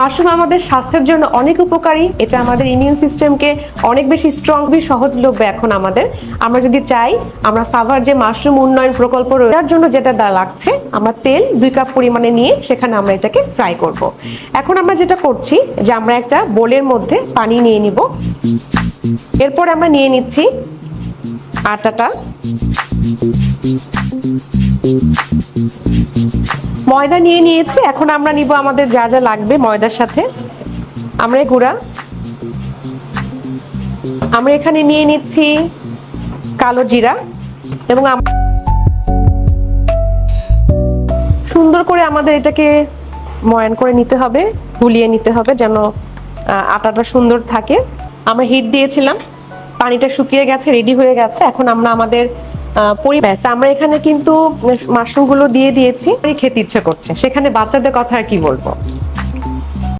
Mushroom আমাদের স্বাস্থ্যের জন্য অনেক উপকারী। এটা আমাদের ইমিউন সিস্টেমকে অনেক বেশি স্ট্রংলি সহজলভ্য। এখন আমরা যদি চাই, আমরা সাভার যে মাশরুম উন্নয়ন প্রকল্প এর জন্য যেটা লাগছে, আমরা তেল 2 কাপ পরিমাণে নিয়ে সেখানে আমরা এটাকে ফ্রাই করব। এখন আমরা যেটা করছি যে আমরা একটা বোলের মধ্যে পানি নিয়ে নিব। এরপর আমরা নিয়ে নিচ্ছি আটাটা, ময়দা নিয়ে নিয়েছি। এখন আমরা নিব আমাদের যা যা লাগবে ময়দার সাথে। আমরা গুঁড়া, আমরা এখানে নিয়ে নিচ্ছি কালো জিরা এবং সুন্দর করে আমাদের এটাকে ময়ান করে নিতে হবে, গুলিয়ে নিতে হবে যেন আটাটা সুন্দর থাকে। আমরা হিট দিয়েছিলাম, পানিটা শুকিয়ে গেছে, রেডি হয়ে গেছে। এখন আমরা আমাদের আমরা এখানে কিন্তু মাশরুমগুলো দিয়ে দিয়েছি। খেতে ইচ্ছে করছে, সেখানে বাচ্চাদের কথা আর কি বলবো।